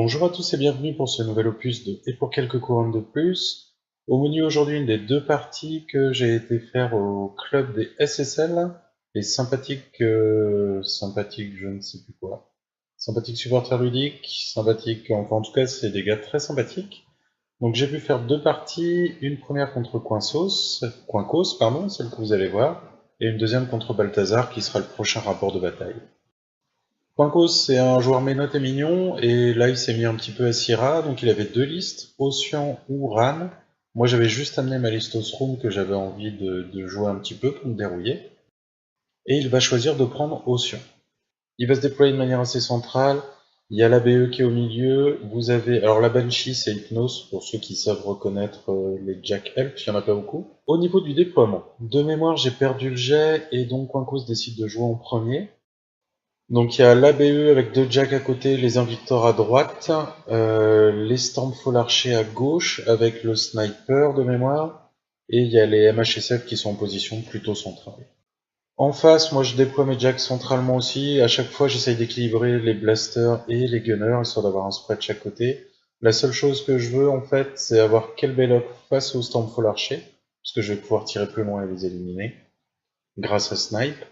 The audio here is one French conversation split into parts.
Bonjour à tous et bienvenue pour ce nouvel opus de Et pour quelques couronnes de plus. Au menu aujourd'hui, une des deux parties que j'ai été faire au club des SSL, les sympathiques, je ne sais plus quoi, sympathiques supporters ludiques, sympathiques, enfin en tout cas c'est des gars très sympathiques. Donc j'ai pu faire deux parties, une première contre Coincos, pardon, celle que vous allez voir, et une deuxième contre Balthazar qui sera le prochain rapport de bataille. Quankos, c'est un joueur ménote et mignon, et là il s'est mis un petit peu à Syrah, donc il avait deux listes, Ocean ou Ran. Moi j'avais juste amené ma liste Osroom que j'avais envie de jouer un petit peu pour me dérouiller. Et il va choisir de prendre Ocean. Il va se déployer de manière assez centrale, il y a la BE qui est au milieu, vous avez... Alors la Banshee c'est Hypnos, pour ceux qui savent reconnaître les Jack Elf, il n'y en a pas beaucoup. Au niveau du déploiement, de mémoire j'ai perdu le jet, et donc Quankos décide de jouer en premier. Donc il y a l'ABE avec deux jacks à côté, les Invictors à droite, les Stormfall archers à gauche avec le sniper de mémoire, et il y a les MHSF qui sont en position plutôt centrale. En face, moi je déploie mes jacks centralement aussi, à chaque fois j'essaye d'équilibrer les blasters et les gunners, histoire d'avoir un spread de chaque côté. La seule chose que je veux en fait, c'est avoir Kelbelloc face au Stormfall archer, parce que je vais pouvoir tirer plus loin et les éliminer, grâce à Snipe.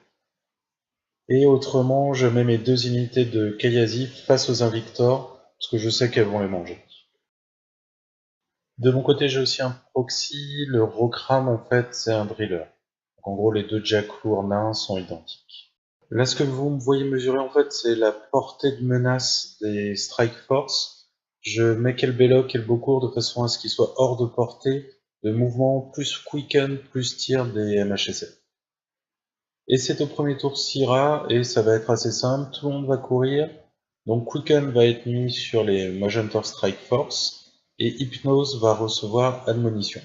Et autrement, je mets mes deux unités de Kayazi face aux Invictors, parce que je sais qu'elles vont les manger. De mon côté, j'ai aussi un proxy. Le Rokram, en fait, c'est un driller. Donc, en gros, les deux Jack lourds nains sont identiques. Là, ce que vous me voyez mesurer, en fait, c'est la portée de menace des Strike Force. Je mets Kelbelloc et le Beaucourt de façon à ce qu'ils soient hors de portée de mouvement plus Quicken plus tir des MHSF. Et c'est au premier tour Syrah, et ça va être assez simple, tout le monde va courir. Donc Quicken va être mis sur les Magenter Strike Force, et Hypnose va recevoir Admonition.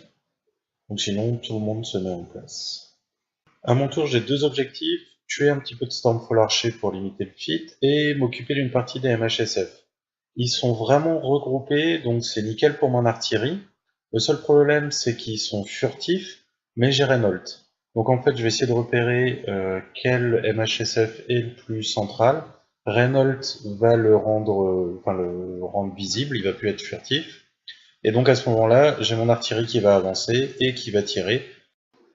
Donc sinon, tout le monde se met en place. À mon tour, j'ai deux objectifs, tuer un petit peu de Stormfall Archer pour limiter le fit, et m'occuper d'une partie des MHSF. Ils sont vraiment regroupés, donc c'est nickel pour mon artillerie. Le seul problème, c'est qu'ils sont furtifs, mais j'ai Renault. Donc en fait, je vais essayer de repérer quel MHSF est le plus central. Renault va le rendre visible, il va plus être furtif. Et donc à ce moment-là, j'ai mon artillerie qui va avancer et qui va tirer.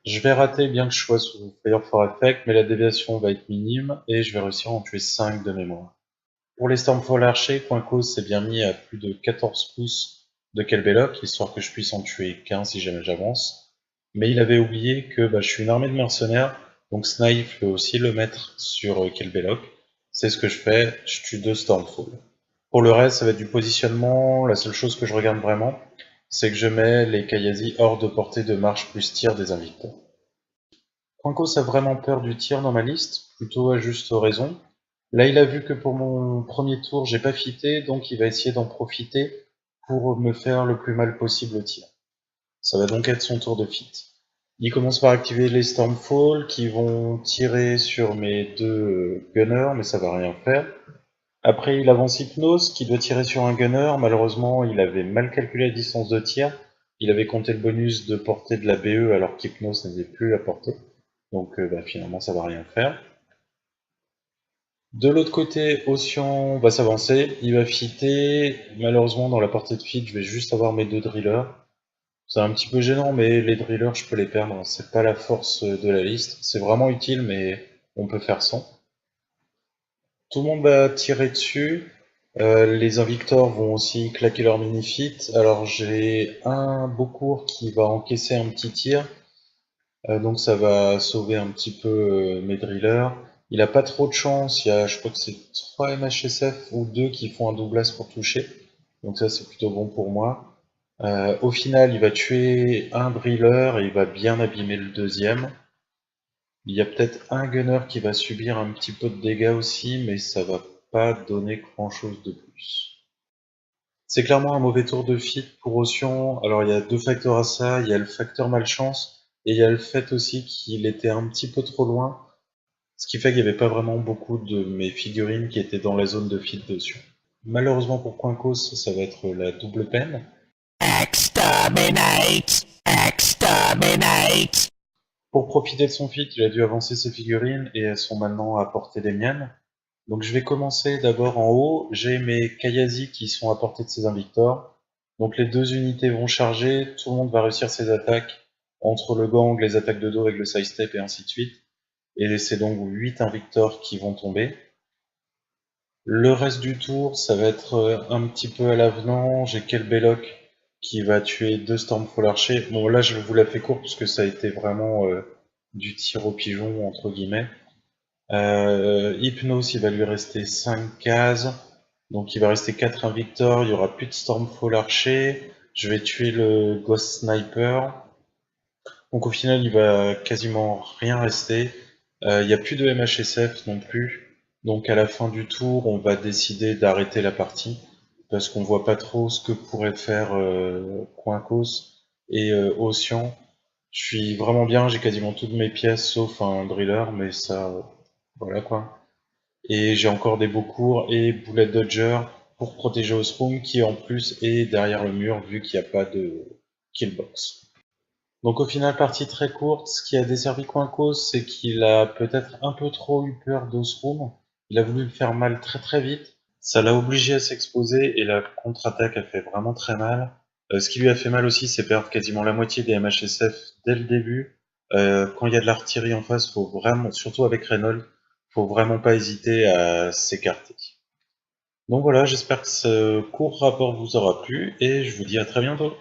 Je vais rater bien que je sois sous Fire for Effect, mais la déviation va être minime et je vais réussir à en tuer 5 de mémoire. Pour les Stormfall archers, Quankos s'est bien mis à plus de 14 pouces de Kelbelloc, histoire que je puisse en tuer qu'un si jamais j'avance. Mais il avait oublié que je suis une armée de mercenaires, donc Snipe peut aussi le mettre sur Kelbelloc. C'est ce que je fais, je tue deux Stormfall. Pour le reste, ça va être du positionnement, la seule chose que je regarde vraiment, c'est que je mets les Kayazi hors de portée de marche plus tir des Invictors. Quankos a vraiment peur du tir dans ma liste, plutôt à juste raison. Là, il a vu que pour mon premier tour, j'ai pas fité, donc il va essayer d'en profiter pour me faire le plus mal possible au tir. Ça va donc être son tour de fit. Il commence par activer les Stormfall qui vont tirer sur mes deux gunners, mais ça va rien faire. Après, il avance Hypnose qui doit tirer sur un gunner. Malheureusement, il avait mal calculé la distance de tir. Il avait compté le bonus de portée de la BE alors qu'Hypnose n'avait plus à portée. Donc finalement, ça va rien faire. De l'autre côté, Ocean va s'avancer, il va fitter. Malheureusement, dans la portée de fit, je vais juste avoir mes deux drillers. C'est un petit peu gênant, mais les drillers, je peux les perdre. C'est pas la force de la liste. C'est vraiment utile, mais on peut faire sans. Tout le monde va tirer dessus. Les Invictors vont aussi claquer leur mini-fit. Alors j'ai un Beaucourt qui va encaisser un petit tir. Donc ça va sauver un petit peu mes drillers. Il a pas trop de chance, il y a, je crois que c'est 3 MHSF ou 2 qui font un Douglas pour toucher. Donc ça c'est plutôt bon pour moi. Au final, il va tuer un driller et il va bien abîmer le deuxième. Il y a peut-être un gunner qui va subir un petit peu de dégâts aussi, mais ça va pas donner grand chose de plus. C'est clairement un mauvais tour de fit pour Ocean. Alors il y a deux facteurs à ça, il y a le facteur malchance, et il y a le fait aussi qu'il était un petit peu trop loin, ce qui fait qu'il n'y avait pas vraiment beaucoup de mes figurines qui étaient dans la zone de fit dessus. Malheureusement pour Quankos, ça va être la double peine. Exterminate! Exterminate! Pour profiter de son fit, il a dû avancer ses figurines et elles sont maintenant à portée des miennes. Donc je vais commencer d'abord en haut, j'ai mes Kayasi qui sont à portée de ces Invictor. Donc les deux unités vont charger, tout le monde va réussir ses attaques entre le gang, les attaques de dos avec le side step et ainsi de suite. Et c'est donc 8 Invictor qui vont tomber. Le reste du tour, ça va être un petit peu à l'avenant. J'ai Kelbelloc qui va tuer 2 Stormfall archers. Bon là je vous la fais court parce que ça a été vraiment du tir au pigeon entre guillemets. Hypnos, il va lui rester 5 cases. Donc il va rester 4 Invictor, il y aura plus de Stormfall archer. Je vais tuer le Ghost Sniper. Donc au final, il va quasiment rien rester. Il n'y a plus de MHSF non plus. Donc à la fin du tour, on va décider d'arrêter la partie. Parce qu'on voit pas trop ce que pourrait faire Coincos et Ocean. Je suis vraiment bien, j'ai quasiment toutes mes pièces sauf un driller, mais ça, voilà quoi. Et j'ai encore des beaux cours et Bullet Dodger pour protéger Osroom qui en plus est derrière le mur vu qu'il n'y a pas de killbox. Donc au final, partie très courte, ce qui a desservi Coincos, c'est qu'il a peut-être un peu trop eu peur d'Osroom. Il a voulu le faire mal très très vite. Ça l'a obligé à s'exposer et la contre-attaque a fait vraiment très mal. Ce qui lui a fait mal aussi, c'est perdre quasiment la moitié des MHSF dès le début. Quand il y a de l'artillerie en face, faut vraiment, surtout avec Reynolds, faut vraiment pas hésiter à s'écarter. Donc voilà, j'espère que ce court rapport vous aura plu et je vous dis à très bientôt.